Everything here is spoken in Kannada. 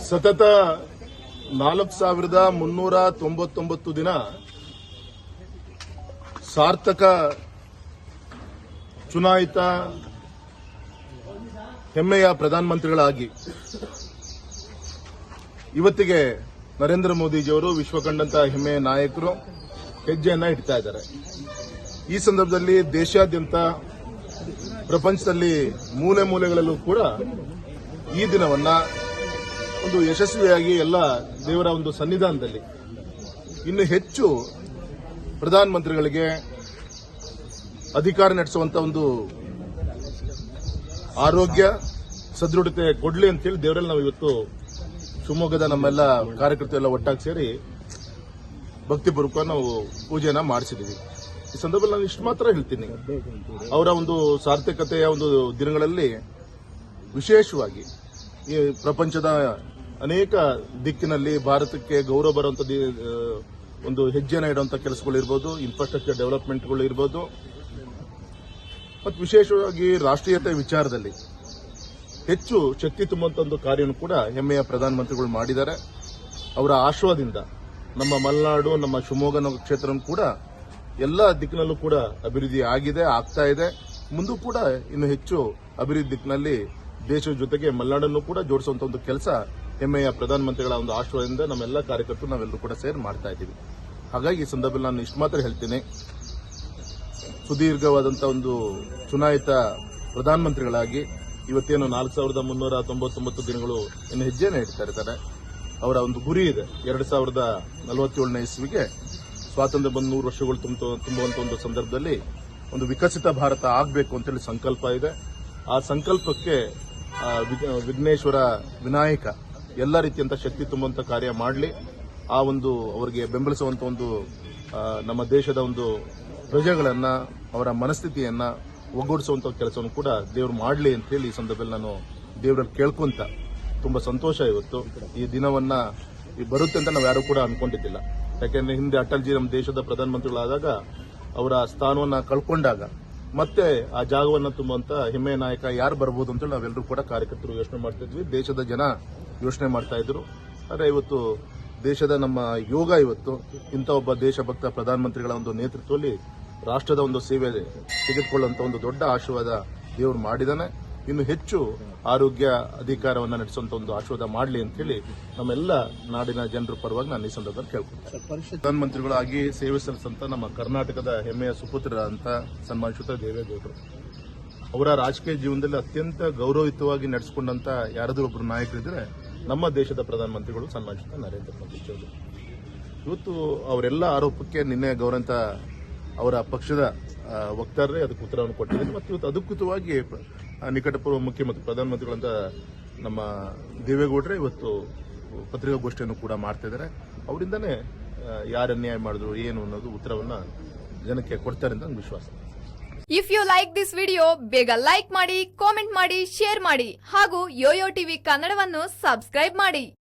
ಸತತ 4,399 ದಿನ ಸಾರ್ಥಕ ಚುನಾಯಿತ ಹೆಮ್ಮೆಯ ಪ್ರಧಾನಮಂತ್ರಿಗಳಾಗಿ ಇವತ್ತಿಗೆ ನರೇಂದ್ರ ಮೋದಿಜಿಯವರು ವಿಶ್ವ ಕಂಡಂತ ಹೆಮ್ಮೆಯ ನಾಯಕರು ಹೆಜ್ಜೆಯನ್ನ ಇಡ್ತಾ ಇದ್ದಾರೆ. ಈ ಸಂದರ್ಭದಲ್ಲಿ ದೇಶಾದ್ಯಂತ ಪ್ರಪಂಚದಲ್ಲಿ ಮೂಲೆ ಮೂಲೆಗಳಲ್ಲೂ ಕೂಡ ಈ ದಿನವನ್ನ ಒಂದು ಯಶಸ್ವಿಯಾಗಿ ಎಲ್ಲ ದೇವರ ಒಂದು ಸನ್ನಿಧಾನದಲ್ಲಿ ಇನ್ನು ಹೆಚ್ಚು ಪ್ರಧಾನಮಂತ್ರಿಗಳಿಗೆ ಅಧಿಕಾರ ನಡೆಸುವಂತ ಒಂದು ಆರೋಗ್ಯ ಸದೃಢತೆ ಕೊಡ್ಲಿ ಅಂತೇಳಿ ದೇವರಲ್ಲಿ ನಾವು ಇವತ್ತು ಶಿವಮೊಗ್ಗದ ನಮ್ಮೆಲ್ಲ ಕಾರ್ಯಕರ್ತರು ಎಲ್ಲ ಒಟ್ಟಾಗಿ ಸೇರಿ ಭಕ್ತಿಪೂರ್ವಕ ನಾವು ಪೂಜೆಯನ್ನ ಮಾಡಿಸಿದ್ದೀವಿ. ಈ ಸಂದರ್ಭದಲ್ಲಿ ನಾನು ಇಷ್ಟು ಮಾತ್ರ ಹೇಳ್ತೀನಿ, ಅವರ ಒಂದು ಸಾರ್ಥಕತೆಯ ಒಂದು ದಿನಗಳಲ್ಲಿ ವಿಶೇಷವಾಗಿ ಈ ಪ್ರಪಂಚದ ಅನೇಕ ದಿಕ್ಕಿನಲ್ಲಿ ಭಾರತಕ್ಕೆ ಗೌರವ ಬರುವಂತ ಒಂದು ಹೆಜ್ಜೆನ ಇಡುವಂತ ಕೆಲಸಗಳಿರ್ಬೋದು, ಇನ್ಫ್ರಾಸ್ಟ್ರಕ್ಚರ್ ಡೆವಲಪ್ಮೆಂಟ್ಗಳು ಇರ್ಬೋದು, ಮತ್ತು ವಿಶೇಷವಾಗಿ ರಾಷ್ಟ್ರೀಯತೆ ವಿಚಾರದಲ್ಲಿ ಹೆಚ್ಚು ಶಕ್ತಿ ತುಂಬುವಂತ ಒಂದು ಕಾರ್ಯವನ್ನು ಕೂಡ ಹೆಮ್ಮೆಯ ಪ್ರಧಾನಮಂತ್ರಿಗಳು ಮಾಡಿದ್ದಾರೆ. ಅವರ ಆಶ್ವಾದಿಂದ ನಮ್ಮ ಮಲೆನಾಡು, ನಮ್ಮ ಶಿವಮೊಗ್ಗ ಕ್ಷೇತ್ರ ಕೂಡ ಎಲ್ಲ ದಿಕ್ಕಿನಲ್ಲೂ ಕೂಡ ಅಭಿವೃದ್ಧಿ ಆಗಿದೆ, ಆಗ್ತಾ ಇದೆ. ಮುಂದೂ ಕೂಡ ಇನ್ನು ಹೆಚ್ಚು ಅಭಿವೃದ್ಧಿ ದಿಕ್ಕಿನಲ್ಲಿ ದೇಶದ ಜೊತೆಗೆ ಮಲೆನಾಡನ್ನು ಕೂಡ ಜೋಡಿಸುವಂತ ಒಂದು ಕೆಲಸ ಹೆಮ್ಮೆಯ ಪ್ರಧಾನಮಂತ್ರಿಗಳ ಒಂದು ಆಶ್ವಾಸದಿಂದ ನಮ್ಮೆಲ್ಲ ಕಾರ್ಯಕರ್ತರು ನಾವೆಲ್ಲರೂ ಕೂಡ ಸೇರಿ ಮಾಡ್ತಾ ಇದ್ದೀವಿ. ಹಾಗಾಗಿ ಈ ಸಂದರ್ಭದಲ್ಲಿ ನಾನು ಇಷ್ಟು ಮಾತ್ರ ಹೇಳ್ತೀನಿ, ಸುದೀರ್ಘವಾದಂತಹ ಒಂದು ಚುನಾಯಿತ ಪ್ರಧಾನಮಂತ್ರಿಗಳಾಗಿ ಇವತ್ತೇನು 4,399 ದಿನಗಳು ಇನ್ನು ಹೆಜ್ಜೆಯನ್ನು ಇಡ್ತಾ ಇರ್ತಾರೆ. ಅವರ ಒಂದು ಗುರಿ ಇದೆ, 2047ನೇ ಇಸ್ವಿಗೆ ಸ್ವಾತಂತ್ರ್ಯ ಬಂದು 100 ವರ್ಷಗಳು ತುಂಬುವಂತ ಒಂದು ಸಂದರ್ಭದಲ್ಲಿ ಒಂದು ವಿಕಸಿತ ಭಾರತ ಆಗಬೇಕು ಅಂತೇಳಿ ಸಂಕಲ್ಪ ಇದೆ. ಆ ಸಂಕಲ್ಪಕ್ಕೆ ವಿಘ್ನೇಶ್ವರ ವಿನಾಯಕ ಎಲ್ಲ ರೀತಿಯಂತ ಶಕ್ತಿ ತುಂಬುವಂತ ಕಾರ್ಯ ಮಾಡಲಿ. ಆ ಒಂದು ಅವರಿಗೆ ಬೆಂಬಲಿಸುವಂತ ಒಂದು ನಮ್ಮ ದೇಶದ ಒಂದು ಪ್ರಜೆಗಳನ್ನ, ಅವರ ಮನಸ್ಥಿತಿಯನ್ನ ಒಗ್ಗೂಡಿಸುವಂತ ಕೆಲಸವನ್ನು ಕೂಡ ದೇವರು ಮಾಡಲಿ ಅಂತ ಹೇಳಿ ಈ ಸಂದರ್ಭದಲ್ಲಿ ನಾನು ದೇವರಲ್ಲಿ ಕೇಳ್ಕೊಂತ ತುಂಬಾ ಸಂತೋಷ. ಇವತ್ತು ಈ ದಿನವನ್ನ ಬರುತ್ತೆ ಅಂತ ನಾವು ಯಾರು ಕೂಡ ಅನ್ಕೊಂಡಿದ್ದಿಲ್ಲ. ಯಾಕೆಂದ್ರೆ ಹಿಂದೆ ಅಟಲ್ಜಿ ನಮ್ಮ ದೇಶದ ಪ್ರಧಾನಮಂತ್ರಿಗಳಾದಾಗ ಅವರ ಸ್ಥಾನವನ್ನ ಕಳ್ಕೊಂಡಾಗ ಮತ್ತೆ ಆ ಜಾಗವನ್ನ ತುಂಬುವಂತ ಹೆಮ್ಮೆಯ ನಾಯಕ ಯಾರು ಬರಬಹುದು ಅಂತೇಳಿ ನಾವೆಲ್ಲರೂ ಕೂಡ ಕಾರ್ಯಕರ್ತರು ಯೋಚನೆ ಮಾಡ್ತಾ ಇದ್ವಿ, ದೇಶದ ಜನ ಯೋಚನೆ ಮಾಡ್ತಾ ಇದ್ರು. ಆದರೆ ಇವತ್ತು ದೇಶದ ನಮ್ಮ ಯೋಗ ಇವತ್ತು ಇಂಥ ಒಬ್ಬ ದೇಶಭಕ್ತ ಪ್ರಧಾನಮಂತ್ರಿಗಳ ಒಂದು ನೇತೃತ್ವದಲ್ಲಿ ರಾಷ್ಟ್ರದ ಒಂದು ಸೇವೆ ತೆಗೆದುಕೊಳ್ಳುವಂತ ಒಂದು ದೊಡ್ಡ ಆಶೀರ್ವಾದ ದೇವರು ಮಾಡಿದಾನೆ. ಇನ್ನು ಹೆಚ್ಚು ಆರೋಗ್ಯ ಅಧಿಕಾರವನ್ನು ನಡೆಸುವಂತ ಒಂದು ಆಶೀರ್ವಾದ ಮಾಡಲಿ ಅಂತ ಹೇಳಿ ನಮ್ಮೆಲ್ಲ ನಾಡಿನ ಜನರ ಪರವಾಗಿ ನಾನು ಈ ಸಂದರ್ಭದಲ್ಲಿ ಕೇಳ್ಕೊಳ್ತೇನೆ. ಪ್ರಧಾನಮಂತ್ರಿಗಳಾಗಿ ಸೇವೆ ಸಲ್ಲಿಸಂತ ನಮ್ಮ ಕರ್ನಾಟಕದ ಹೆಮ್ಮೆಯ ಸುಪುತ್ರರಂತ ಸನ್ಮಾನಿಸುತ್ತ ದೇವೇಗೌಡರು ಅವರ ರಾಜಕೀಯ ಜೀವನದಲ್ಲಿ ಅತ್ಯಂತ ಗೌರವಯುತವಾಗಿ ನಡೆಸಿಕೊಂಡಂತ ಯಾರಾದರೂ ಒಬ್ಬರು ನಾಯಕರಿದ್ರೆ ನಮ್ಮ ದೇಶದ ಪ್ರಧಾನಮಂತ್ರಿಗಳು ಸನ್ಮಾನಿಸುತ್ತ ನರೇಂದ್ರ ಮೋದಿ ಅವರು. ಇವತ್ತು ಅವರೆಲ್ಲ ಆರೋಪಕ್ಕೆ ನಿನ್ನೆ ಗೌರವಂತ ಅವರ ಪಕ್ಷದ ವಕ್ತಾರರೇ ಅದಕ್ಕೆ ಉತ್ತರವನ್ನು ಕೊಟ್ಟಿದ್ದಾರೆ. ಮತ್ತು ಇವತ್ತು ಅಧಿಕೃತವಾಗಿ ನಿಕಟಪೂರ್ವ ಮುಖ್ಯಮಂತ್ರಿ ಪ್ರಧಾನಮಂತ್ರಿಗಳಂತ ನಮ್ಮ ದೇವೇಗೌಡರೇ ಇವತ್ತು ಪತ್ರಿಕಾಗೋಷ್ಠಿಯನ್ನು ಕೂಡ ಮಾಡ್ತಾ ಇದ್ದಾರೆ. ಅವರಿಂದನೇ ಯಾರು ಅನ್ಯಾಯ ಮಾಡಿದ್ರು ಏನು ಅನ್ನೋದು ಉತ್ತರವನ್ನ ಜನಕ್ಕೆ ಕೊಡ್ತಾರೆ ಅಂತ ನನ್ನ ವಿಶ್ವಾಸ. If you like this video, ಬೇಗ ಲೈಕ್ ಮಾಡಿ, ಕಾಮೆಂಟ್ ಮಾಡಿ, ಶೇರ್ ಮಾಡಿ ಹಾಗೂ ಯೋಯೋ ಟಿವಿ ಕನ್ನಡವನ್ನು ಸಬ್ಸ್ಕ್ರೈಬ್ ಮಾಡಿ.